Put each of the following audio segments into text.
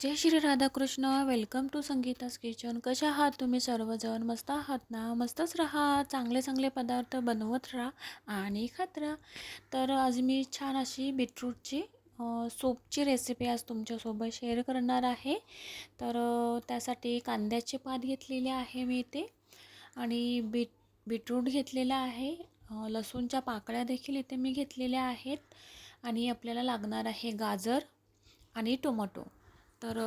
Jai Shri Radhakrishna. Welcome to Sangeeta's kitchen. कशा आहात तुम्ही सर्वजण? मस्त आहात ना? मस्तच राहा. चांगले चांगले पदार्थ बनवत राहा आणि खात राहा. तर आज मी छान अशी बीटरूटची सूपची रेसिपी आज तुमच्यासोबत शेअर करणार आहे. तर त्यासाठी कांद्याचे पात घेतलेले आहे मी इथे आणि बीटरूट घेतलेला आहे. लसूणच्या पाकळ्या देखील इथे मी घेतलेल्या आहेत आणि आपल्याला लागणार आहे गाजर आणि टोमॅटो. तर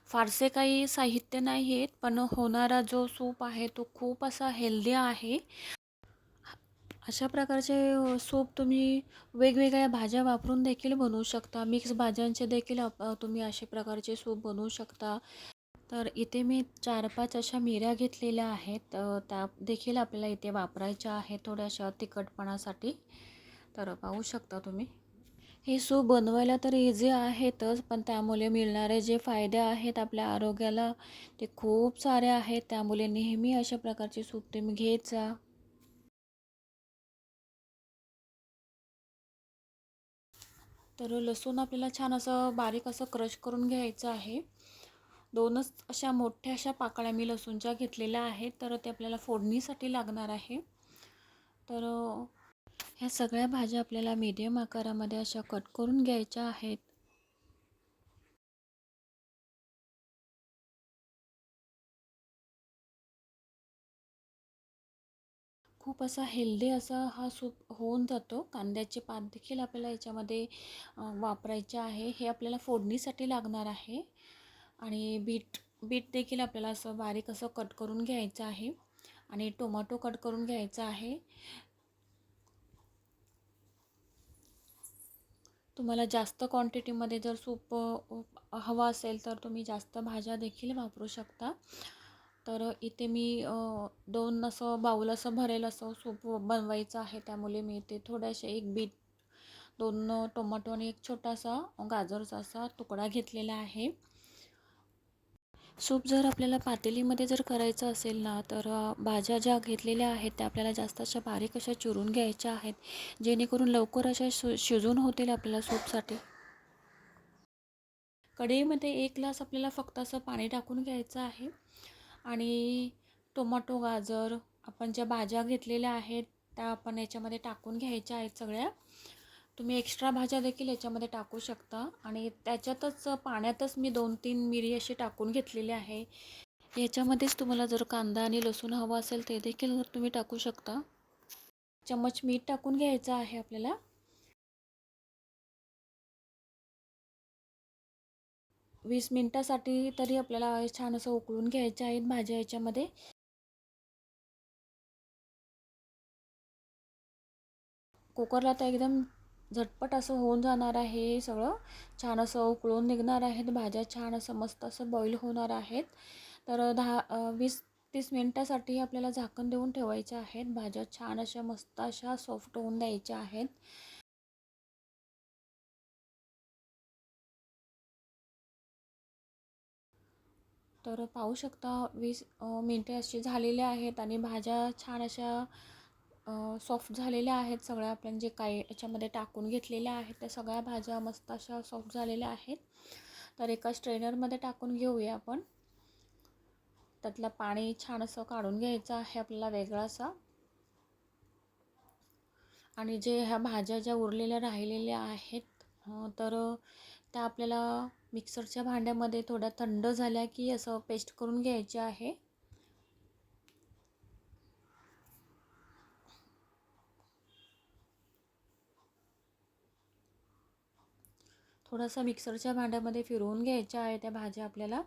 फारसे काही साहित्य नाही आहेत, पण होणारा जो सूप आहे तो खूप असा हेल्दी आहे. अशा प्रकारचे सूप तुम्ही वेगवेगळ्या भाज्या वापरून देखील बनवू शकता. मिक्स भाज्यांचे देखील तुम्ही अशा प्रकारचे सूप बनवू शकता. तर इथे मी 4-5 अशा मिऱ्या घेतलेल्या आहेत. त्या देखील आपल्याला इथे वापरायच्या आहेत थोड्याशा तिखटपणासाठी. तर पाहू शकता तुम्ही. हे सूप बनवायला तर इझी आहेतच, पण त्यामुळे मिळणारे जे फायदे आहेत आपल्या आरोग्याला ते खूप सारे आहेत. त्यामुळे नेहमी अशा प्रकारचे सूप तुम्ही घेत जा. तर लसूण आपल्याला छान असं बारीक असं क्रश करून घ्यायचं आहे. 2च अशा मोठ्या अशा पाकळ्या मी लसूणच्या घेतलेल्या आहेत, तर ते आपल्याला फोडणीसाठी लागणार आहे. तर ह्या सगळ्या भाज्या आपल्याला मीडियम आकारामध्ये अशा कट करून घ्यायच्या आहेत. खूप असा हेल्दी असा हा सूप होऊन जातो. कांद्याचे पात देखील आपल्याला याच्यामध्ये वापरायचे आहे. हे आपल्याला फोडणीसाठी लागणार आहे. आणि बीट बीट देखील आपल्याला असं बारीक असं कट करून घ्यायचं आहे आणि टोमॅटो कट करून घ्यायचा आहे. तुम्हाला जास्त क्वांटिटीमध्ये जर सूप हवा असेल तर तुम्ही जास्त भाज्या देखील वापरू शकता. तर इथे मी 2 असं बाऊल असं भरेल असं सूप बनवायचं आहे. त्यामुळे मी इथे थोड्याशा 1 बीट, 2 टोमॅटो आणि 1 छोटासा गाजरचा असा तुकडा घेतलेला आहे. सूप जर आपल्याला पातेलीमध्ये जर करायचं असेल ना, तर भाज्या ज्या घेतलेल्या आहेत त्या आपल्याला जास्त अशा बारीक अशा चिरून घ्यायच्या आहेत, जेणेकरून लवकर अशा शिजून होतील आपल्याला सूपसाठी. कढईमध्ये 1 ग्लास आपल्याला फक्त असं पाणी टाकून घ्यायचं आहे आणि टोमॅटो, गाजर आपण ज्या भाज्या घेतलेल्या आहेत त्या आपण याच्यामध्ये टाकून घ्यायच्या आहेत सगळ्या. तुम्ही एक्स्ट्रा भाज्या देखील याच्यामध्ये टाकू शकता आणि त्याच्यातच पाण्यातच मी 2-3 मिरी अशी टाकून घेतलेली आहे. याच्यामध्येच तुम्हाला जर कांदा आणि लसूण हवा असेल ते देखील तुम्ही टाकू शकता. चम्मच मीठ टाकून घ्यायचं आहे आपल्याला. 20 मिनिटासाठी तरी आपल्याला छान असं उकळून घ्यायच्या आहेत भाज्या याच्यामध्ये. कुकरला तर एकदम झटपट असं होऊन जाणार आहे हे सगळं. छान असं उकळून निघणार आहेत भाज्या, छान असं मस्त असं बॉईल होणार आहेत. तर 20-30 मिनिटासाठी आपल्याला झाकण देऊन ठेवायच्या आहेत. भाज्या छान अशा मस्त अशा सॉफ्ट होऊन द्यायच्या आहेत. तर पाहू शकता 20 मिनटे अशी झालेले आहेत आणि भाज्या छान अशा सॉफ्ट झालेल्या आहेत. सगळ्या आपण जे काही याच्यामध्ये टाकून घेतलेल्या आहेत त्या सगळ्या भाज्या मस्त अशा सॉफ्ट झालेल्या आहेत. तर एका स्ट्रेनरमध्ये टाकून घेऊया आपण. त्यातलं पाणी छान असं काढून घ्यायचं आहे आपल्याला वेगळासा. आणि जे ह्या भाज्या ज्या उरलेल्या राहिलेल्या आहेत तर त्या आपल्याला मिक्सरच्या भांड्यामध्ये थोड्या थंड झाल्या की असं पेस्ट करून घ्यायचे आहे. थोडासा मिक्सरच्या भांड्यामध्ये फिरवून घ्यायच्या आहे त्या भाज्या आपल्याला.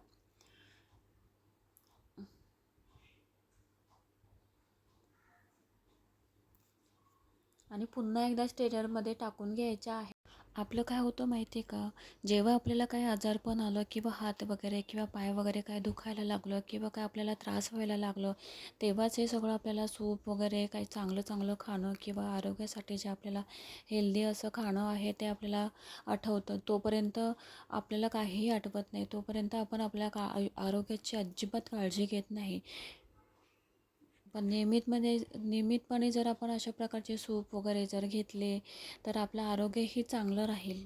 आणि पुन्हा एकदा स्ट्रेनरमध्ये टाकून घ्यायच्या आहे. आपलं काय होतं माहिती आहे का, जेव्हा आपल्याला काही आजारपण आलं किंवा हात वगैरे किंवा पाय वगैरे काय दुखायला लागलं किंवा काय आपल्याला त्रास व्हायला लागलं, तेव्हाच हे सगळं आपल्याला सूप वगैरे काही चांगलं चांगलं खाणं किंवा आरोग्यासाठी जे आपल्याला हेल्दी असं खाणं आहे ते आपल्याला आठवतं. तोपर्यंत आपल्याला काहीही आठवत नाही. तोपर्यंत आपण आपल्या आरोग्याची अजिबात काळजी घेत नाही. पण नियमितपणे जर आपण अशा प्रकारचे सूप वगैरे जर घेतले तर आपलं आरोग्यही चांगलं राहील.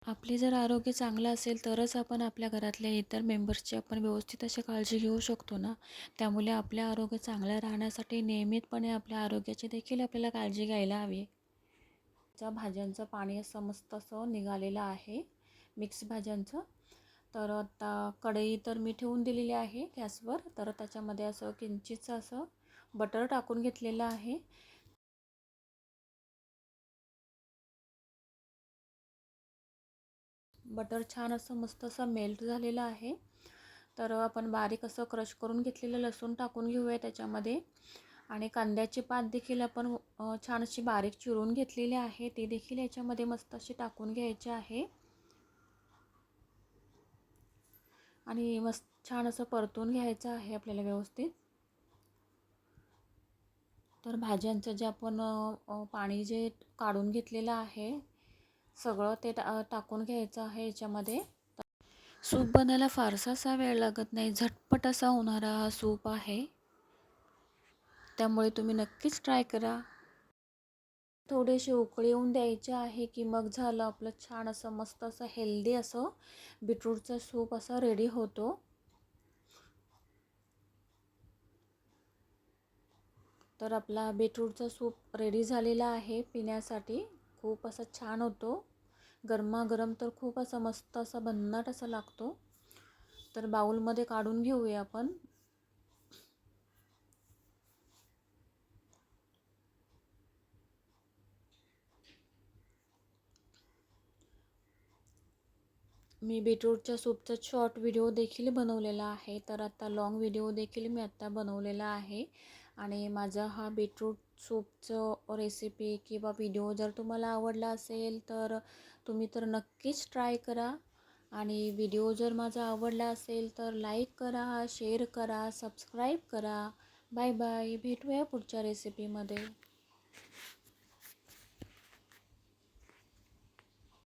आपले जर आरोग्य चांगलं असेल तरच आपण आपल्या घरातल्या इतर मेंबर्सची आपण व्यवस्थित अशी काळजी घेऊ शकतो ना. त्यामुळे आपले आरोग्य चांगलं राहण्यासाठी नियमितपणे आपल्या आरोग्याची देखील आपल्याला काळजी घ्यायला हवी. भाज्यांचं पाणी असं मस्त असं निघालेलं आहे, मिक्स भाज्यांचं. तर आता कढई तर मी ठेवून दिलेली आहे गॅसवर. तर त्याच्यामध्ये असं किंचितचं असं बटर टाकून घेतलेलं आहे. बटर छान असं मस्त असं मेल्ट झालेलं आहे. तर आपण बारीक असं क्रश करून घेतलेलं लसूण टाकून घेऊया त्याच्यामध्ये. आणि कांद्याची पात देखील आपण छान अशी बारीक चिरून घेतलेली आहे, ती देखील याच्यामध्ये मस्त अशी टाकून घ्यायची आहे. आणि मस्त छान असं परतून घ्यायचं आहे आपल्याला व्यवस्थित. तर भाज्यांचं जे आपण पाणी जे काढून घेतलेलं आहे सगळं ते टाकून घ्यायचं आहे याच्यामध्ये. सूप बनायला फारसा असा वेळ लागत नाही, झटपट असा होणारा हा सूप आहे, त्यामुळे तुम्ही नक्कीच ट्राय करा. थोडेसे उकळी येऊन द्यायचे आहे की मग झालं आपलं छान असं मस्त असं हेल्दी असं बीटरूटचा सूप असा रेडी होतो. तर आपला बीटरूटचा सूप रेडी झालेला आहे पिण्यासाठी. खूप असा छान होतो, गरमागरम तर खूप असा मस्त असा भन्नाट असा लागतो. तर बाउलमध्ये काढून घेऊया आपण. मी बीटरूटच्या सूपचा शॉर्ट व्हिडिओ देखील बनवलेला आहे, तर आता लॉंग व्हिडिओ देखील मी आत्ता बनवलेला आहे. आणि माझा हा बीटरूट सूपचं रेसिपी किंवा व्हिडिओ जर तुम्हाला आवडला असेल तर तुम्ही तर नक्कीच ट्राय करा. आणि व्हिडिओ जर माझा आवडला असेल तर लाईक करा, शेअर करा, सबस्क्राईब करा. बाय बाय, भेटूया पुढच्या रेसिपीमध्ये.